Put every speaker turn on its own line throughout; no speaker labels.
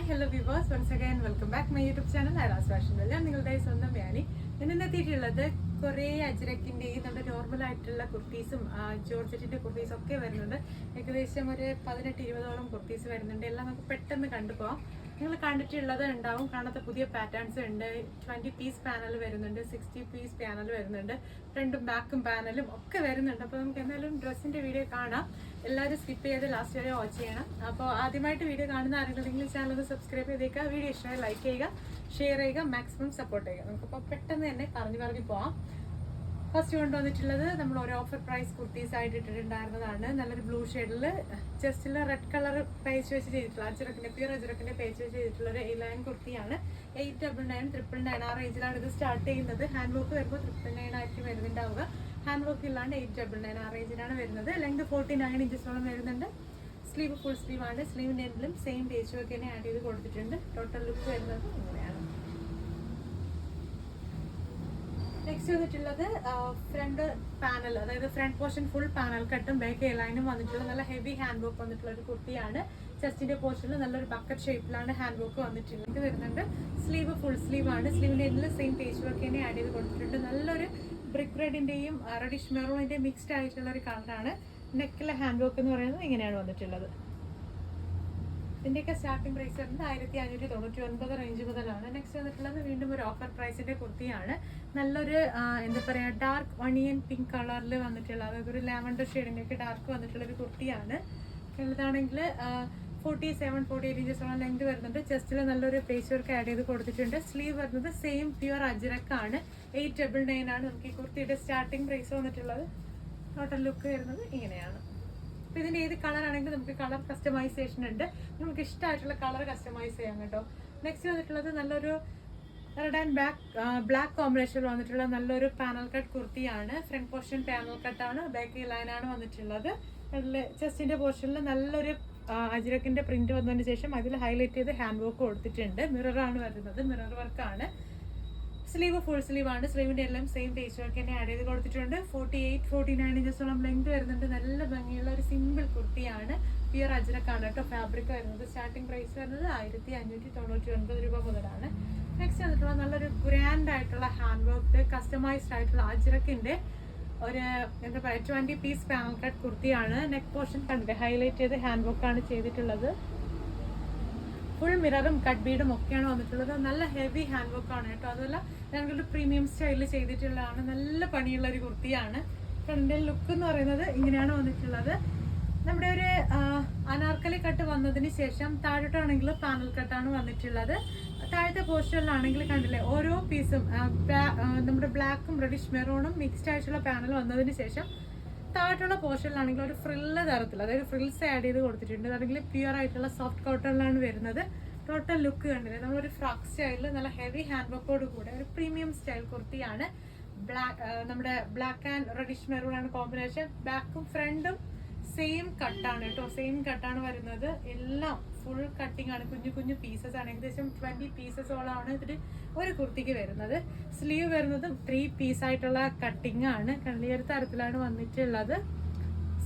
Hi hello viewers, once again welcome back my YouTube channel Aira's fashion. ഞാൻ നിങ്ങളുടെ സ്വന്തം യാനി. ഇന്നെത്തിയിട്ടുള്ളത് കുറേ അജ്രക്കിൻ്റെയും നമ്മുടെ നോർമൽ ആയിട്ടുള്ള കുർത്തീസും ജോർജറ്റിൻ്റെ കുർത്തീസും ഒക്കെ വരുന്നുണ്ട്. ഏകദേശം ഒരു 18-20ഓളം കുർത്തീസ് വരുന്നുണ്ട്. എല്ലാം നമുക്ക് പെട്ടെന്ന് കണ്ടുപോകാം. നിങ്ങൾ കണ്ടിട്ടുള്ളത് ഉണ്ടാവും, കാണാത്ത പുതിയ പാറ്റേൺസ് ഉണ്ട്. 20 പീസ് പാനൽ വരുന്നുണ്ട്, 60 പീസ് പാനൽ വരുന്നുണ്ട്, ഫ്രണ്ടും ബാക്കും പാനലും ഒക്കെ വരുന്നുണ്ട്. അപ്പോൾ നമുക്ക് എന്തായാലും ഡ്രസ്സിൻ്റെ വീഡിയോ കാണാം. എല്ലാവരും സ്കിപ്പ് ചെയ്ത് ലാസ്റ്റ് വരെ വാച്ച് ചെയ്യണം. അപ്പോൾ ആദ്യമായിട്ട് വീഡിയോ കാണുന്ന ആരെങ്കിലും ചാനൽ ഒന്ന് സബ്സ്ക്രൈബ് ചെയ്തേക്കുക, വീഡിയോ ഇഷ്ടമായി ലൈക്ക് ചെയ്യുക, ഷെയർ ചെയ്യുക, മാക്സിമം സപ്പോർട്ട് ചെയ്യുക. നമുക്കിപ്പോൾ പെട്ടെന്ന് തന്നെ പറഞ്ഞു പോവാം. ഫസ്റ്റ് കൊണ്ടുവന്നിട്ടുള്ളത് നമ്മൾ ഒരു ഓഫർ പ്രൈസ് കുർത്തീസ് ആയിട്ട് ഇട്ടിട്ടുണ്ടായിരുന്നതാണ്. നല്ലൊരു ബ്ലൂ ഷെയ്ഡിൽ ജസ്റ്റിൽ റെഡ് കളർ പേച്ച് വെച്ച് ചെയ്തിട്ടുള്ള പ്യൂർ അജറക്കിൻ്റെ പേച്ച് വെച്ച് ചെയ്തിട്ടുള്ള ഒരു A-line കുർത്തിയാണ്. 899, 999 ആ റേഞ്ചിലാണ് ഇത് സ്റ്റാർട്ട് ചെയ്യുന്നത്. ഹാൻഡ് വർക്ക് വരുമ്പോൾ 999 ആയിരിക്കും വരുന്നുണ്ടാവുക. ഹാൻഡ് വർക്ക് ഇല്ലാണ്ട് 899 ആ റേഞ്ചിലാണ് വരുന്നത്. ലെങ്ത് 49 ഇഞ്ചസോളം വരുന്നുണ്ട്. സ്ലീവ് ഫുൾ സ്ലീവ് ആണ്. സ്ലീവിൻ്റെ എൻഡിലും സെയിം പേച്ച് വർക്ക് തന്നെ ആഡ് ചെയ്ത് കൊടുത്തിട്ടുണ്ട്. ടോട്ടൽ ലുക്ക് വരുന്നത് ഇങ്ങനെയാണ്. നെക്സ്റ്റ് വന്നിട്ടുള്ളത് ഫ്രണ്ട് പാനൽ, അതായത് ഫ്രണ്ട് പോർഷൻ ഫുൾ പാനൽ കട്ടും ബാക്ക് A-ലൈനും വന്നിട്ടുള്ള നല്ല ഹെവി ഹാൻഡ് വർക്ക് വന്നിട്ടുള്ള ഒരു കുർത്തിയാണ്. ചെസ്റ്റിന്റെ പോർഷനിൽ നല്ലൊരു ബക്കറ്റ് ഷേപ്പിലാണ് ഹാൻഡ് വർക്ക് വന്നിട്ടുള്ളത്. ഇത് വരുന്നുണ്ട്. സ്ലീവ് ഫുൾ സ്ലീവ് ആണ്. സ്ലീവിന്റെ എൻഡിൽ സെയിം പേച്ച് വർക്ക് തന്നെ ആഡ് ചെയ്ത് കൊടുത്തിട്ടുണ്ട്. നല്ലൊരു ബ്രിക്ക് റെഡിന്റെയും റെഡിഷ് മെറൂണിന്റെയും മിക്സ്ഡ് ആയിട്ടുള്ള ഒരു കളറാണ്. നെക്കിലെ ഹാൻഡ് വർക്ക് എന്ന് പറയുന്നത് ഇങ്ങനെയാണ് വന്നിട്ടുള്ളത്. ഇതിൻ്റെയൊക്കെ സ്റ്റാർട്ടിംഗ് പ്രൈസ് വരുന്നത് 1599 റേഞ്ച് മുതലാണ്. നെക്സ്റ്റ് വന്നിട്ടുള്ളത് വീണ്ടും ഒരു ഓഫർ പ്രൈസിന്റെ കുർത്തിയാണ്. നല്ലൊരു എന്താ പറയുക, ഡാർക്ക് ഒണിയൻ പിങ്ക് കളറിൽ വന്നിട്ടുള്ള, അതായത് ഒരു ലാവൻഡർ ഷെയ്ഡിൻ്റെ ഒക്കെ ഡാർക്ക് വന്നിട്ടുള്ള ഒരു കുർത്തിയാണ്. ഇതാണെങ്കിൽ 47-48 ഇഞ്ചസോളം ലെങ്ത് വരുന്നുണ്ട്. ചെസ്റ്റിൽ നല്ലൊരു പേച്ച് വർക്ക് ആഡ് ചെയ്ത് കൊടുത്തിട്ടുണ്ട്. സ്ലീവ് വരുന്നത് സെയിം പ്യുവർ അജ്രക്കാണ്. 899 ആണ് നമുക്ക് ഈ കുർത്തിയുടെ സ്റ്റാർട്ടിംഗ് പ്രൈസ് വന്നിട്ടുള്ളത്. ടോട്ടൽ ലുക്ക് വരുന്നത് ഇങ്ങനെയാണ്. അപ്പോൾ ഇതിൻ്റെ ഏത് കളർ ആണെങ്കിലും നമുക്ക് കളർ കസ്റ്റമൈസേഷൻ ഉണ്ട്. നമുക്ക് ഇഷ്ടമായിട്ടുള്ള കളർ കസ്റ്റമൈസ് ചെയ്യാം കേട്ടോ. നെക്സ്റ്റ് വന്നിട്ടുള്ളത് നല്ലൊരു റെഡ് ആൻഡ് ബ്ലാക്ക് കോമ്പിനേഷനിൽ വന്നിട്ടുള്ള നല്ലൊരു പാനൽ കട്ട് കുർത്തിയാണ്. ഫ്രണ്ട് പോർഷൻ പാനൽ കട്ടാണ്, ബാക്ക് ലൈനാണ് വന്നിട്ടുള്ളത്. അതിൽ ചെസ്റ്റിൻ്റെ പോർഷനിൽ നല്ലൊരു അജ്രക്കിൻ്റെ പ്രിന്റ് വന്നതിന് ശേഷം അതിൽ ഹൈലൈറ്റ് ചെയ്ത് ഹാൻഡ് വർക്ക് കൊടുത്തിട്ടുണ്ട്. മിററാണ് വരുന്നത്, മിറർ വർക്കാണ്. സ്ലീവ് ഫുൾ സ്ലീവ് ആണ്. സ്ലീവിൻ്റെ എല്ലാം സെയിം പേച്ച് വർക്ക് തന്നെ ആഡ് ചെയ്ത് കൊടുത്തിട്ടുണ്ട്. 48-49 ഇഞ്ചസോളം ലെങ്ത് വരുന്നുണ്ട്. നല്ല ഭംഗിയുള്ള ഒരു സിമ്പിൾ കുർത്തിയാണ്. പ്യുർ അജ്രക്കാണ് കേട്ടോ ഫാബ്രിക് വരുന്നത്. സ്റ്റാർട്ടിംഗ് പ്രൈസ് വരുന്നത് 1599 രൂപ മുതലാണ്. നെക്സ്റ്റ് വന്നിട്ടുള്ള നല്ലൊരു ഗ്രാൻഡ് ആയിട്ടുള്ള ഹാൻഡ് വർക്ക് കസ്റ്റമൈസ്ഡ് ആയിട്ടുള്ള അജ്രക്കിൻ്റെ ഒരു എന്താ പറയുക 20 പീസ് പാനൽ കട്ട് കുർത്തിയാണ്. നെക്ക് പോർഷൻ കണ്ടിട്ട് ഹൈലൈറ്റ് ചെയ്ത് ഹാൻഡ് വർക്കാണ് ചെയ്തിട്ടുള്ളത്. ഫുൾ മിററും കട്ട് ബീഡും ഒക്കെയാണ് വന്നിട്ടുള്ളത്. നല്ല ഹെവി ഹാൻഡ് വർക്കാണ് കേട്ടോ. അതുപോലെ ഞങ്ങളുടെ പ്രീമിയം സ്റ്റൈലിൽ ചെയ്തിട്ടുള്ളതാണ്. നല്ല പണിയുള്ള ഒരു കുർത്തിയാണ്. ഫ്രണ്ടിൻ്റെ ലുക്ക് എന്ന് പറയുന്നത് ഇങ്ങനെയാണ് വന്നിട്ടുള്ളത്. നമ്മുടെ ഒരു അനാർക്കലി കട്ട് വന്നതിന് ശേഷം താഴോട്ടാണെങ്കിൽ പാനൽ കട്ടാണ് വന്നിട്ടുള്ളത്. താഴത്തെ പോർഷനിലാണെങ്കിൽ കണ്ടില്ലേ, ഓരോ പീസും നമ്മുടെ ബ്ലാക്കും റെഡിഷ് മെറൂണും മിക്സ്ഡ് ആയിട്ടുള്ള പാനൽ വന്നതിന് ശേഷം താഴോട്ടുള്ള പോർഷനിലാണെങ്കിൽ ഒരു ഫ്രില്ല് തരത്തിൽ, അതായത് ഫ്രിൽസ് ആഡ് ചെയ്ത് കൊടുത്തിട്ടുണ്ട്. അതാണെങ്കിൽ പ്യുവർ ആയിട്ടുള്ള സോഫ്റ്റ് കോട്ടണിലാണ് വരുന്നത്. ടോട്ടൽ ലുക്ക് കണ്ടില്ലേ, നമ്മളൊരു ഫ്രോക്ക് സ്റ്റൈലിൽ നല്ല ഹെവി ഹാൻഡ് വർക്കോട് കൂടെ ഒരു പ്രീമിയം സ്റ്റൈൽ കുർത്തിയാണ്. നമ്മുടെ ബ്ലാക്ക് ആൻഡ് റെഡിഷ് മെറൂൺ ആണ് കോമ്പിനേഷൻ. ബാക്കും ഫ്രണ്ടും സെയിം കട്ടാണ് കേട്ടോ, സെയിം കട്ടാണ് വരുന്നത്. എല്ലാം ഫുൾ കട്ടിംഗ് ആണ്, കുഞ്ഞു കുഞ്ഞു പീസസ് ആണ്. ഏകദേശം 20 പീസസോളാണ് ഇതിൽ ഒരു കുർത്തിക്ക് വരുന്നത്. സ്ലീവ് വരുന്നതും 3 പീസായിട്ടുള്ള കട്ടിംഗ് ആണ്. ഈ ഒരു തരത്തിലാണ് വന്നിട്ടുള്ളത്.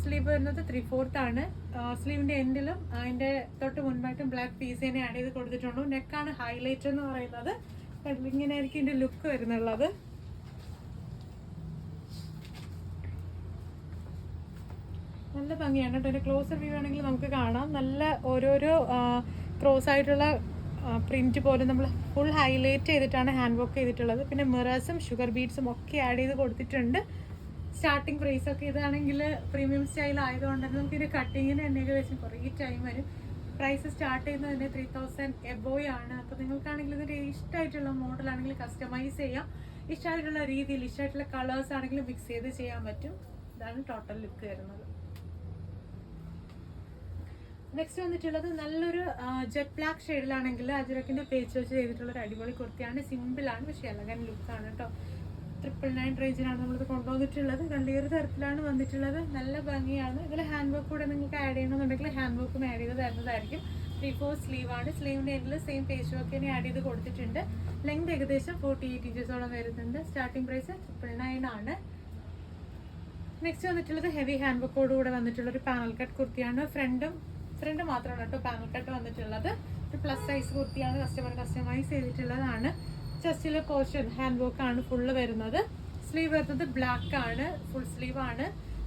സ്ലീവ് വരുന്നത് 3/4 ആണ്. സ്ലീവിൻ്റെ എൻഡിലും അതിൻ്റെ തൊട്ട് മുൻപായിട്ടും ബ്ലാക്ക് പീസ് തന്നെ ആഡ് ചെയ്ത് കൊടുത്തിട്ടുണ്ട്. നെക്കാണ് ഹൈലൈറ്റ് എന്ന് പറയുന്നത്. ഇങ്ങനെ ആയിരിക്കും ഇതിൻ്റെ ലുക്ക് വരുന്നുള്ളത്. നല്ല ഭംഗിയാണ് കേട്ടോ. ഒരു ക്ലോസർ വ്യൂ ആണെങ്കിൽ നമുക്ക് കാണാം. നല്ല ഓരോരോ ക്രോസ് ആയിട്ടുള്ള പ്രിന്റ് പോലെ നമ്മൾ ഫുൾ ഹൈലൈറ്റ് ചെയ്തിട്ടാണ് ഹാൻഡ് വർക്ക് ചെയ്തിട്ടുള്ളത്. പിന്നെ മിറേഴ്സും ഷുഗർ ബീഡ്സും ഒക്കെ ആഡ് ചെയ്ത് കൊടുത്തിട്ടുണ്ട്. സ്റ്റാർട്ടിംഗ് പ്രൈസ് ഒക്കെ ഇതാണെങ്കിൽ പ്രീമിയം സ്റ്റൈൽ ആയതുകൊണ്ട് തന്നെ നമുക്ക് ഇതിൻ്റെ കട്ടിങ്ങിന് തന്നെ ഏകദേശം കുറേ ടൈം വരും. പ്രൈസ് സ്റ്റാർട്ട് ചെയ്യുന്നത് തന്നെ 3000 എബോവ് ആണ്. അപ്പോൾ നിങ്ങൾക്കാണെങ്കിൽ ഇതിൻ്റെ ഇഷ്ടമായിട്ടുള്ള മോഡലാണെങ്കിൽ കസ്റ്റമൈസ് ചെയ്യാം. ഇഷ്ടമായിട്ടുള്ള രീതിയിൽ ഇഷ്ടമായിട്ടുള്ള കളേഴ്സ് ആണെങ്കിൽ മിക്സ് ചെയ്ത് ചെയ്യാൻ പറ്റും. ഇതാണ് ടോട്ടൽ ലുക്ക് വരുന്നത്. നെക്സ്റ്റ് വന്നിട്ടുള്ളത് നല്ലൊരു ജെറ്റ് ബ്ലാക്ക് ഷെയ്ഡിലാണെങ്കിൽ അജ്രക്കിൻ്റെ പേച്ച് വെച്ച് ചെയ്തിട്ടുള്ള ഒരു അടിപൊളി കുർത്തിയാണ്. സിമ്പിളാണ്, പക്ഷേ എലഗൻ ലുക്കാണ് കേട്ടോ. 999 റേഞ്ചിലാണ് നമ്മളിത് കൊണ്ടുവന്നിട്ടുള്ളത്. കണ്ടിയൊരു തരത്തിലാണ് വന്നിട്ടുള്ളത്. നല്ല ഭംഗിയാണ്. ഇതിൽ ഹാൻഡ് വർക്ക് കൂടെ നിങ്ങൾക്ക് ആഡ് ചെയ്യണമെന്നുണ്ടെങ്കിൽ ഹാൻഡ് വർക്കും ആഡ് ചെയ്ത് തരുന്നതായിരിക്കും. 3/4 സ്ലീവ് ആണ്. സ്ലീവിൻ്റെ എൻഡിൽ സെയിം പേച്ച് വർക്ക് തന്നെ ആഡ് ചെയ്ത് കൊടുത്തിട്ടുണ്ട്. ലെങ്ത് ഏകദേശം 48 ഇഞ്ചസോളം വരുന്നുണ്ട്. സ്റ്റാർട്ടിംഗ് പ്രൈസ് 999 ആണ്. നെക്സ്റ്റ് വന്നിട്ടുള്ളത് ഹെവി ഹാൻഡ് വർക്കോട് കൂടെ വന്നിട്ടുള്ള ഒരു പാനൽ കട്ട് കുർത്തിയാണ്. 52 മാത്രമാണ് കേട്ടോ പാനൽ കട്ട് വന്നിട്ടുള്ളത്. ഒരു പ്ലസ് സൈസ് കുർത്തിയാണ്, കസ്റ്റമൈസ് ചെയ്തിട്ടുള്ളതാണ്. ചെസ്റ്റിലെ പോർഷൻ ഹാൻഡ് വർക്ക് ആണ് ഫുള്ള് വരുന്നത്. സ്ലീവ് വരുന്നത് ബ്ലാക്ക് ആണ്, ഫുൾ സ്ലീവ് ആണ്.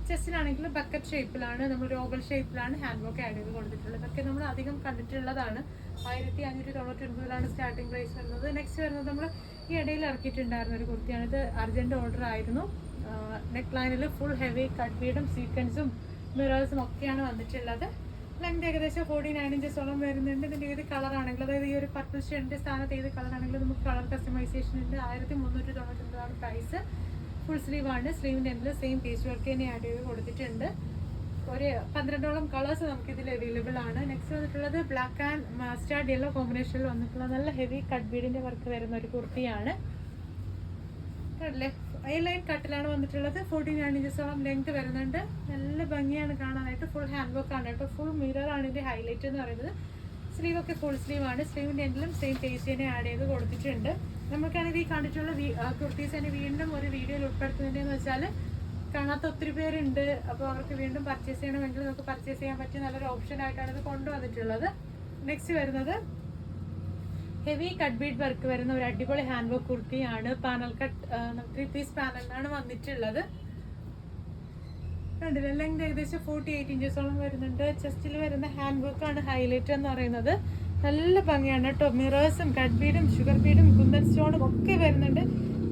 ചെസ്റ്റിലാണെങ്കിൽ ബക്കറ്റ് ഷേപ്പിലാണ്, നമ്മൾ ഓവൽ ഷേപ്പിലാണ് ഹാൻഡ് വർക്ക് ആഡ് ചെയ്ത് കൊടുത്തിട്ടുള്ളത്. ഇതൊക്കെ നമ്മൾ അധികം കണ്ടിട്ടുള്ളതാണ്. 1599 സ്റ്റാർട്ടിംഗ് പ്രൈസ് വരുന്നത്. നെക്സ്റ്റ് വരുന്നത് നമ്മൾ ഈ ഇടയിൽ ഇറക്കിയിട്ടുണ്ടായിരുന്ന ഒരു കുർത്തിയാണ്. ഇത് അർജന്റ് ഓർഡർ ആയിരുന്നു. നെക്ക് ലൈനിൽ ഫുൾ ഹെവി കട്ട് ബീഡും സീക്വൻസും മിറേഴ്സും ഒക്കെയാണ് വന്നിട്ടുള്ളത്. ലെങ്ത് ഏകദേശം 49 ഇഞ്ചസോളം വരുന്നുണ്ട്. ഇതിൻ്റെ ഏത് കളറാണെങ്കിലും, അതായത് ഈ ഒരു പർപ്പിൾ ഷെയ്ഡിൻ്റെ സ്ഥാനത്ത് ഏത് കളറാണെങ്കിലും നമുക്ക് കളർ കസ്റ്റമൈസേഷൻ ഉണ്ട്. 1399 പ്രൈസ്. ഫുൾ സ്ലീവ് ആണ്. സ്ലീവിൻ്റെ എൻഡിൽ സെയിം പേസ്റ്റ് വർക്ക് തന്നെ ആഡ് ചെയ്ത് കൊടുത്തിട്ടുണ്ട്. ഒരു 12ഓളം കളേഴ്സ് നമുക്ക് ഇതിൽ അവൈലബിൾ ആണ്. നെക്സ്റ്റ് വന്നിട്ടുള്ളത് ബ്ലാക്ക് ആൻഡ് മസ്റ്റാർഡ് യെല്ലോ കോമ്പിനേഷനിൽ വന്നിട്ടുള്ള നല്ല ഹെവി കട്ട് ബീഡിൻ്റെ വർക്ക് വരുന്ന ഒരു കുർത്തിയാണ്. അല്ലേ എ ലൈൻ കട്ടിലാണ് വന്നിട്ടുള്ളത്. 49 ഇഞ്ചസോളം ലെങ്ത് വരുന്നുണ്ട്. നല്ല ഭംഗിയാണ് കാണാനായിട്ട്. ഫുൾ ഹാൻഡ് വർക്ക് ആണ് കേട്ടോ. ഫുൾ മിറർ ആണ് ഇതിൻ്റെ ഹൈലൈറ്റ് എന്ന് പറയുന്നത്. സ്ലീവ് ഒക്കെ ഫുൾ സ്ലീവ് ആണ്. സ്ലീവിൻ്റെ എൻഡിലും സെയിം പേസ്റ്റ് തന്നെ ആഡ് ചെയ്ത് കൊടുത്തിട്ടുണ്ട്. നമുക്കാണെങ്കിൽ ഈ കണ്ടിട്ടുള്ള കുർത്തീസ് തന്നെ വീണ്ടും ഒരു വീഡിയോയിൽ ഉൾപ്പെടുത്തുന്നതെന്ന് വെച്ചാൽ കാണാത്ത ഒത്തിരി പേരുണ്ട്. അപ്പോൾ അവർക്ക് വീണ്ടും പർച്ചേസ് ചെയ്യണമെങ്കിൽ നമുക്ക് പർച്ചേസ് ചെയ്യാൻ പറ്റിയ നല്ലൊരു ഓപ്ഷൻ ആയിട്ടാണ് ഇത് കൊണ്ടുവന്നിട്ടുള്ളത്. നെക്സ്റ്റ് വരുന്നത് ഹെവി കട്ട് ബീഡ് വർക്ക് വരുന്ന ഒരു അടിപൊളി ഹാൻഡ് വർക്ക് കുർത്തിയാണ്. പാനൽ കട്ട് 3 പീസ് പാനലിനാണ് വന്നിട്ടുള്ളത്. കണ്ടില്ല, ലെങ്ത് ഏകദേശം 48 ഇഞ്ചസോളം വരുന്നുണ്ട്. ചെസ്റ്റിൽ വരുന്ന ഹാൻഡ് വർക്കാണ് ഹൈലൈറ്റ് എന്ന് പറയുന്നത്. നല്ല ഭംഗിയാണ് കേട്ടോ. മിറേഴ്സും കട്ട് ബീഡും ഷുഗർ ബീഡും കുന്തൻ സ്റ്റോണും ഒക്കെ വരുന്നുണ്ട്.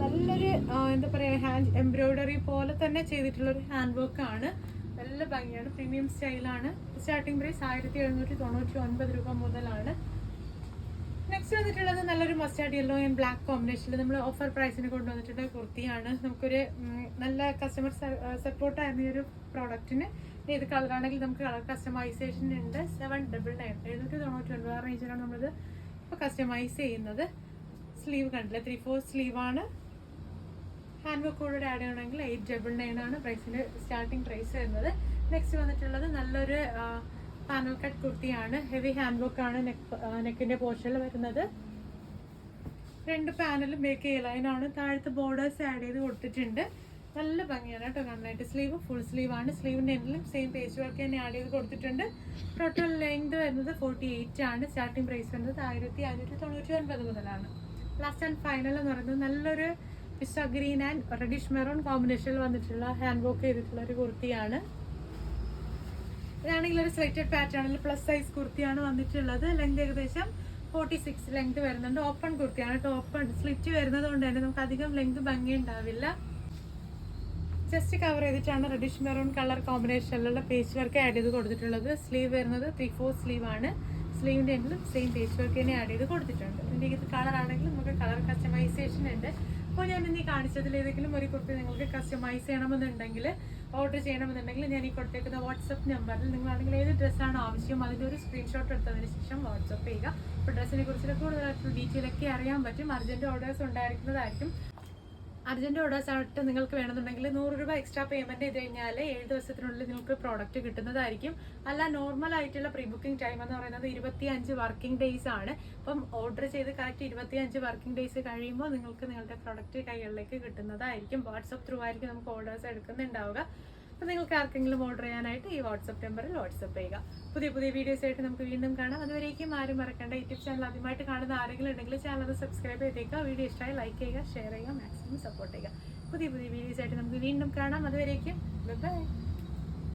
നല്ലൊരു എന്താ പറയുക, ഹാൻഡ് എംബ്രോയിഡറി പോലെ തന്നെ ചെയ്തിട്ടുള്ളൊരു ഹാൻഡ് വർക്കാണ്. നല്ല ഭംഗിയാണ്. പ്രീമിയം സ്റ്റൈലാണ്. സ്റ്റാർട്ടിംഗ് പ്രൈസ് 1799 രൂപ മുതലാണ്. നെക്സ്റ്റ് വന്നിട്ടുള്ളത് നല്ലൊരു മസ്റ്റാർഡ് യെല്ലോ ആൻഡ് ബ്ലാക്ക് കോമ്പിനേഷനിൽ നമ്മൾ ഓഫർ പ്രൈസിന് കൊണ്ടുവന്നിട്ടുള്ള കുർത്തിയാണ്. നമുക്കൊരു നല്ല കസ്റ്റമർ സപ്പോർട്ടായിരുന്നു ഈ ഒരു പ്രോഡക്റ്റിന്. ഏത് കളറാണെങ്കിൽ നമുക്ക് കളർ കസ്റ്റമൈസേഷൻ ഉണ്ട്. 799 799 റേഞ്ചിലാണ് നമ്മളിത് ഇപ്പോൾ കസ്റ്റമൈസ് ചെയ്യുന്നത്. സ്ലീവ് കണ്ടില്ല, 3/4 സ്ലീവാണ്. ഹാൻഡ് വർക്ക് കൂടെ ആഡ് ചെയ്യണമെങ്കിൽ 899 ആണ് പ്രൈസിൻ്റെ സ്റ്റാർട്ടിംഗ് പ്രൈസ് വരുന്നത്. നെക്സ്റ്റ് വന്നിട്ടുള്ളത് നല്ലൊരു പാനൽ കട്ട് കുർത്തിയാണ്. ഹെവി ഹാൻഡ് വർക്ക് ആണ് നെക്കിൻ്റെ പോർഷനിൽ വരുന്നത്. 2 പാനലും ബേക്ക് ലൈനാണ്. താഴത്തെ ബോർഡേഴ്സ് ആഡ് ചെയ്ത് കൊടുത്തിട്ടുണ്ട്. നല്ല ഭംഗിയാണ് കേട്ടോ കാണാനായിട്ട്. സ്ലീവ് ഫുൾ സ്ലീവ് ആണ്. സ്ലീവിൻ്റെ എൻഡിലും സെയിം പേസ്റ്റ് വർക്ക് തന്നെ ആഡ് ചെയ്ത് കൊടുത്തിട്ടുണ്ട്. ടോട്ടൽ ലെങ്ത് വരുന്നത് 48 ആണ്. സ്റ്റാർട്ടിംഗ് പ്രൈസ് വരുന്നത് 1599 മുതലാണ്. ലാസ്റ്റ് ആൻഡ് ഫൈനൽ എന്ന് പറയുന്നത് നല്ലൊരു പിസ്ത ഗ്രീൻ ആൻഡ് റെഡിഷ് മെറൂൺ കോമ്പിനേഷനിൽ വന്നിട്ടുള്ള ഹാൻഡ് വർക്ക് ചെയ്തിട്ടുള്ള ഒരു കുർത്തിയാണ്. ഇതാണെങ്കിൽ ഒരു സ്ലൈറ്റഡ് പാറ്റേണിൽ പ്ലസ് സൈസ് കുർത്തിയാണ് വന്നിട്ടുള്ളത്. ലെങ്ത് ഏകദേശം 46 ലെങ്ത് വരുന്നുണ്ട്. ഓപ്പൺ കുർത്തിയാണ് കേട്ടോ. ഓപ്പൺ സ്ലിറ്റ് വരുന്നത് കൊണ്ട് തന്നെ നമുക്ക് അധികം ലെങ്ത് ഭംഗി ഉണ്ടാവില്ല. ജസ്റ്റ് കവർ ചെയ്തിട്ടാണ് റെഡിഷ് മെറൂൺ കളർ കോമ്പിനേഷനിലുള്ള പേസ്റ്റ് വർക്ക് ആഡ് ചെയ്ത് കൊടുത്തിട്ടുള്ളത്. സ്ലീവ് വരുന്നത് 3/4 സ്ലീവ് ആണ്. സ്ലീവിൻ്റെ എൻഡിലും സെയിം പേസ്റ്റ് വർക്ക് തന്നെ ആഡ് ചെയ്ത് കൊടുത്തിട്ടുണ്ട്. ഇതിൻ്റെ ഇത് കളർ ആണെങ്കിൽ നമുക്ക് കളർ കസ്റ്റമൈസേഷൻ ഉണ്ട്. അപ്പോൾ ഞാൻ ഇന്ന് കാണിച്ചതിൽ ഏതെങ്കിലും ഒരു കുർത്തി നിങ്ങൾക്ക് കസ്റ്റമൈസ് ചെയ്യണമെന്നുണ്ടെങ്കിൽ, ഓർഡർ ചെയ്യണമെന്നുണ്ടെങ്കിൽ ഞാൻ ഈ കൊടുത്തേക്കുന്ന വാട്സപ്പ് നമ്പറിൽ നിങ്ങളാണെങ്കിൽ ഏത് ഡ്രസ്സാണ് ആവശ്യം അതിൻ്റെ ഒരു സ്ക്രീൻഷോട്ട് എടുത്തതിന് ശേഷം വാട്സപ്പ് ചെയ്യുക. അപ്പോൾ ഡ്രസ്സിനെ കുറിച്ചുള്ള കൂടുതലായിട്ടുള്ള ഡീറ്റെയിൽ ഒക്കെ അറിയാൻ പറ്റും. അർജൻറ്റ് ഓർഡേഴ്സ് ഉണ്ടായിരിക്കുന്നതായിരിക്കും. അർജൻറ്റ് ഓർഡേഴ്സ് ആയിട്ട് നിങ്ങൾക്ക് വേണമെന്നുണ്ടെങ്കിൽ 100 രൂപ എക്സ്ട്രാ പേയ്മെൻറ്റ് ചെയ്ത് കഴിഞ്ഞാൽ 7 ദിവസത്തിനുള്ളിൽ നിങ്ങൾക്ക് പ്രോഡക്റ്റ് കിട്ടുന്നതായിരിക്കും. അല്ല, നോർമൽ ആയിട്ടുള്ള പ്രീ ബുക്കിംഗ് ടൈം എന്ന് പറയുന്നത് 25 വർക്കിംഗ് ഡേയ്സ് ആണ്. അപ്പം ഓർഡർ ചെയ്ത് കറക്റ്റ് 25 വർക്കിംഗ് ഡേയ്സ് കഴിയുമ്പോൾ നിങ്ങൾക്ക് നിങ്ങളുടെ പ്രോഡക്റ്റ് കൈകളിലേക്ക് കിട്ടുന്നതായിരിക്കും. വാട്സപ്പ് ത്രൂ ആയിരിക്കും നമുക്ക് ഓർഡേഴ്സ് എടുക്കുന്നുണ്ടാവുക. അപ്പോൾ നിങ്ങൾക്ക് ആർക്കെങ്കിലും ഓർഡർ ചെയ്യാനായിട്ട് ഈ വാട്സപ്പ് നമ്പറിൽ വാട്സപ്പ് ചെയ്യുക. പുതിയ വീഡിയോസ് ആയിട്ട് നമുക്ക് വീണ്ടും കാണാം. അതുവരേക്കും ആരും മറക്കേണ്ട. യൂട്യൂബ് ചാനൽ ആദ്യമായിട്ട് കാണുന്ന ആരെങ്കിലും ഉണ്ടെങ്കിൽ ചാനൽ സബ്സ്ക്രൈബ് ചെയ്തേക്കുക. വീഡിയോ ഇഷ്ടമായി ലൈക്ക് ചെയ്യുക, ഷെയർ ചെയ്യുക, മാക്സിമം സപ്പോർട്ട് ചെയ്യുക. പുതിയ വീഡിയോസ് ആയിട്ട് നമുക്ക് വീണ്ടും കാണാം. അതുവരേക്കും ബൈ.